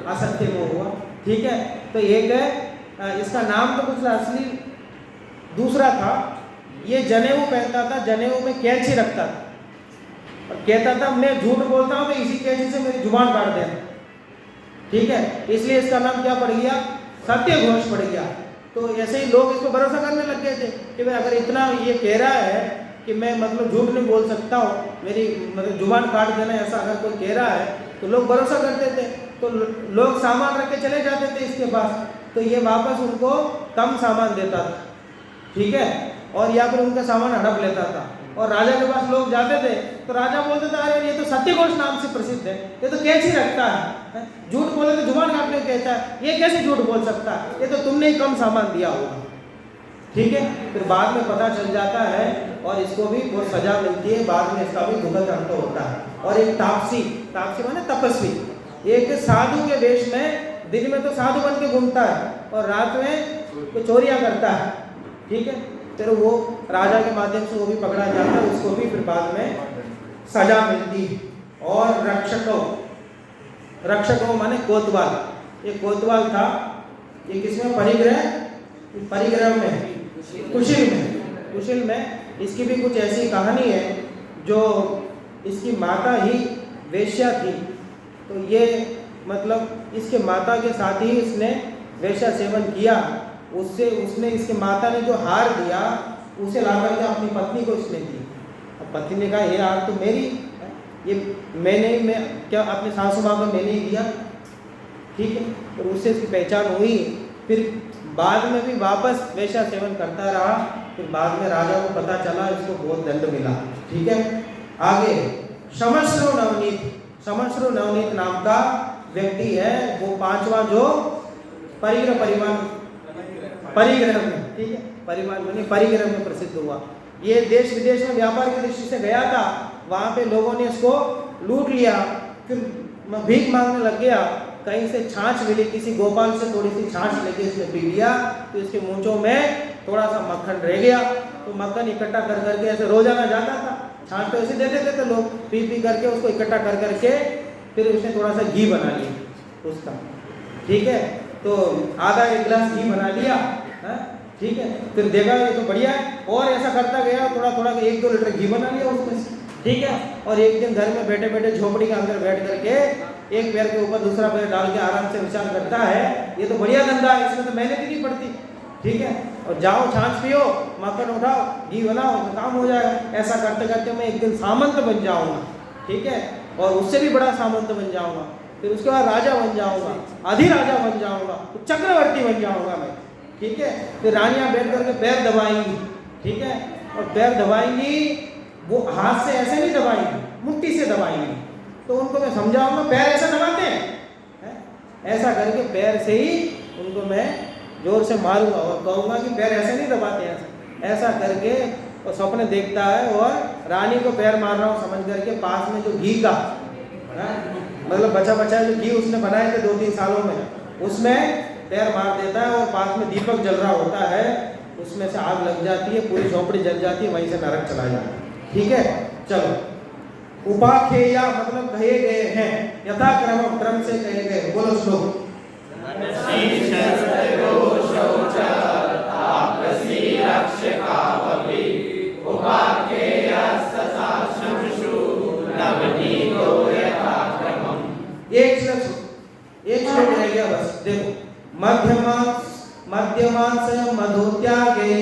असत्य में हुआ, ठीक है। तो एक है इसका नाम तो कुछ असली दूसरा था, ये जनेऊ पहनता था, जनेऊ में कैंची रखता था और कहता था मैं झूठ बोलता हूँ तो इसी कैंची से मेरी जुबान काट देना, ठीक है, इसलिए इसका नाम क्या पड़ गया? सत्यघोष पड़ गया। तो ऐसे ही लोग इसको भरोसा करने लग गए थे कि भाई अगर इतना ये कह रहा है कि मैं मतलब झूठ नहीं बोल सकता हूँ, मेरी मतलब जुबान काट देना, ऐसा अगर कोई कह रहा है तो लोग भरोसा करते थे। तो लोग सामान रख के चले जाते थे इसके पास, तो ये वापस उनको कम सामान देता था, ठीक है, और या फिर उनका सामान हड़प लेता था। और राजा के पास लोग जाते थे तो राजा बोलते थे अरे ये तो सत्यघोष नाम से प्रसिद्ध है, ये तो कैसी रखता है, झूठ बोले तो जुबान काटने को कहता है, ये कैसे झूठ बोल सकता है, ये तो तुमने ही कम सामान दिया होगा, ठीक है। फिर बाद में पता चल जाता है और इसको भी बहुत सजा मिलती है, बाद में इसका भी दुखद अंत होता है। और एक तापसी, तापसी माने तपस्वी, एक साधु के वेश में दिन में तो साधु बन के घूमता है और रात में चोरियां करता है, ठीक है। फिर वो राजा के माध्यम से वो भी पकड़ा जाता है, उसको भी फिर बाद में सजा मिलती है। और रक्षकों माने कोतवाल, ये कोतवाल था, ये किसमें? परिग्रह में, कुशिल में इसकी भी कुछ ऐसी कहानी है जो इसकी माता ही वेश्या थी, तो ये मतलब इसके माता के साथ ही इसने वेश्या सेवन किया। उससे उसने इसके माता ने जो हार दिया उसे ला करके अपनी पत्नी को इसने दी। अब पत्नी ने कहा ये हार तो मेरी है, ये मैं क्या अपने सासू माँ को मैंने ही दिया, ठीक है। तो उससे इसकी पहचान हुई। फिर बाद में भी वापस वेश्या सेवन करता रहा, फिर बाद में राजा को पता चला, इसको बहुत दंड मिला, ठीक है। आगे शमश्रु नवनीत नाम का व्यक्ति है, वो पांचवा जो परिग्रह में, ठीक है, परिग्रह में प्रसिद्ध हुआ। ये देश विदेश में व्यापार की दृष्टि से गया था, वहाँ पे लोगों ने इसको लूट लिया, फिर भीख मांगने लग गया। कहीं से छाछ मिली, किसी गोपाल से थोड़ी सी छाछ लेके इसने पी लिया, तो इसके मूंछों में थोड़ा सा मक्खन रह गया, तो मक्खन इकट्ठा कर करके ऐसे रोजाना जाता था, छाछ तो ऐसे देते थे, तो लोग पी करके उसको इकट्ठा कर करके फिर उसने थोड़ा सा घी बना लिया उसका, ठीक है। तो आधा एक गिलास घी बना लिया, ठीक है, फिर देखा ये तो बढ़िया है, और ऐसा करता गया, थोड़ा 1-2 लीटर घी बना लिया उसमें से, ठीक है। और एक दिन घर में बैठे बैठे झोपड़ी के अंदर बैठ करके एक पैर के ऊपर दूसरा पैर डाल के आराम से विचार करता है, ये तो बढ़िया धंधा है, इसमें तो मेहनत ही नहीं पड़ती, ठीक है, और जाओ छाछ पियो, मक्खन उठाओ, घी बनाओ, तो काम हो जाएगा। ऐसा करते करते मैं एक दिन सामंत बन जाऊंगा, ठीक है, और उससे भी बड़ा सामंत बन जाऊंगा, फिर उसके बाद राजा बन जाऊंगा, अधिराजा बन जाऊंगा, तो चक्रवर्ती बन जाऊंगा मैं, ठीक है। फिर रानियां बैठ करके पैर दबाएंगी, ठीक है, और पैर दबाएंगी, वो हाथ से ऐसे नहीं दबाएंगी, मुट्ठी से दबाएंगी, तो उनको मैं समझाऊंगा पैर ऐसा दबाते हैं, ऐसा करके पैर से ही उनको मैं जोर से मारूंगा और कहूंगा कि पैर ऐसे नहीं दबाते हैं, ऐसा करके और सपने देखता है और रानी को पैर मार रहा हूँ समझ करके, पास में जो घी का मतलब बचा जो घी उसने बनाए थे 2-3 सालों में, उसमें पैर मार देता है और पास में दीपक जल रहा होता है, उसमें से आग लग जाती है, पूरी झोपड़ी जल जाती है, वहीं से नरक चला जाता है, ठीक है। चलो, उपाख्येया मतलब कहे गए हैं, यथाक्रम क्रम से कहे गए, बोलो श्लोक। उपाख्येया मध्यमांस मधु त्यागे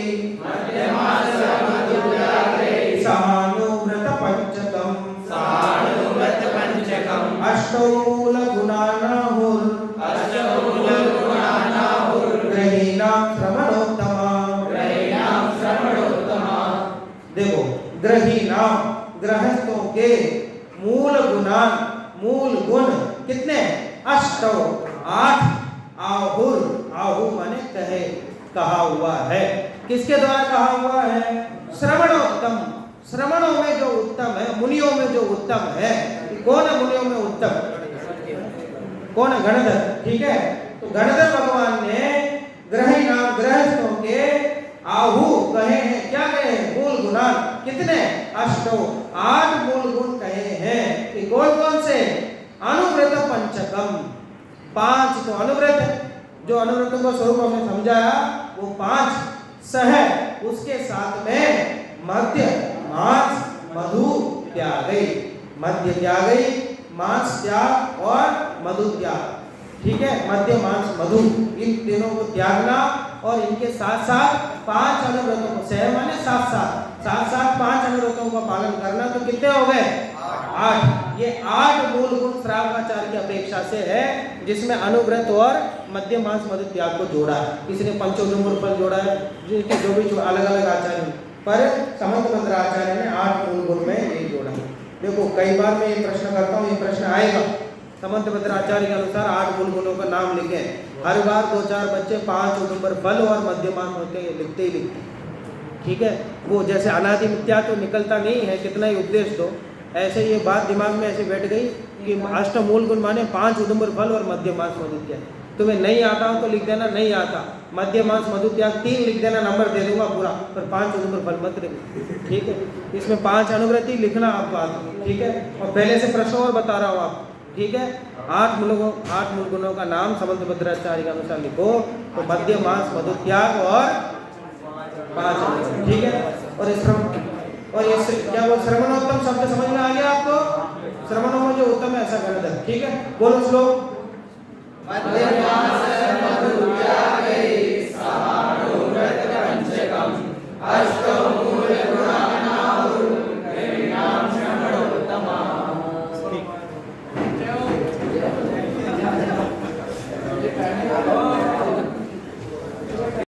सहानुव्रत पंचकम अष्टौ मूल गुणानाहुर ग्रहीणां श्रवणोत्तमा। देखो, ग्रहीणां गृहस्थों के मूल गुण कितने? अष्टौ 8। आहुर आहु माने कहा हुआ है। किसके द्वारा कहा हुआ है? श्रवणोत्तम। श्रवणों में जो उत्तम है, मुनियों में जो उत्तम है, कौन है मुनियों में उत्तम? कौन है? गणधर। ठीक है, तो गणधर भगवान ने गृहस्थों के आहु कहे हैं। क्या कहे हैं? मूल गुणान। कितने? अष्टौ 8 मूल गुण कहे हैं कि कौन कौन से? अनुव्रत पंचकम 5 तो अनुव्रत है, जो अनुव्रतों का स्वरूप हमने समझाया वो 5 सह, उसके साथ में मध्य मांस मधु त्यागई। मध्य त्यागई, मांस त्याग और मधु त्याग। ठीक है, मध्य मांस मधु इन तीनों को त्यागना और इनके साथ साथ 5 अनुव्रतों को, सह माने साथ 5 अनुव्रतों का पालन करना। तो कितने हो गए? 8। ये 8 मूल गुण श्रावकाचार्य की अपेक्षा से है, जिसमें अनुव्रत और मध्य मांस मधु त्याग को जोड़ा है। किसी ने पंचोदुम्बर फल जोड़ा है, जिनके जो भी अलग अलग आचार्य, पर समंतभद्र आचार्य ने 8 मूल गुण में ये जोड़ा है। देखो, कई बार मैं ये प्रश्न करता हूँ, ये प्रश्न आएगा। समंतभद्र आचार्य के अनुसार 8 मूल गुणों का नाम लिखे। हर बार 2-4 बच्चे 5 उदुम्बर फल और मध्य मांस होते लिखते ही लिखते। ठीक है, वो जैसे अनादि मिथ्या तो निकलता नहीं है, कितना ही उपदेश दो, ऐसे ये बात दिमाग में ऐसे बैठ गई कि अष्ट मूल गुण माने 5 उदुम्बर फल और मध्य मांस मधु त्याग। तुम्हें नहीं आता हो तो लिख देना नहीं आता, मध्य मांस मधु त्याग 3 लिख देना, नंबर दे दूंगा पूरा, पर 5 उदुम्बर फल मत लिखना। ठीक है, इसमें 5 अनुव्रति लिखना आप बात। ठीक है, और पहले से प्रश्न और बता रहा हूँ आप। ठीक है, 8 मूल गुणों का नाम समंतभद्राचार्य के अनुसार लिखो। तो मध्य मांस मधु त्याग और 5। ठीक है, और ये क्या वो श्रवणोत्तम शब्द समझ में आ गया आपको? श्रवणों में जो उत्तम है ऐसा गणधर। ठीक है, बोलो श्लोक।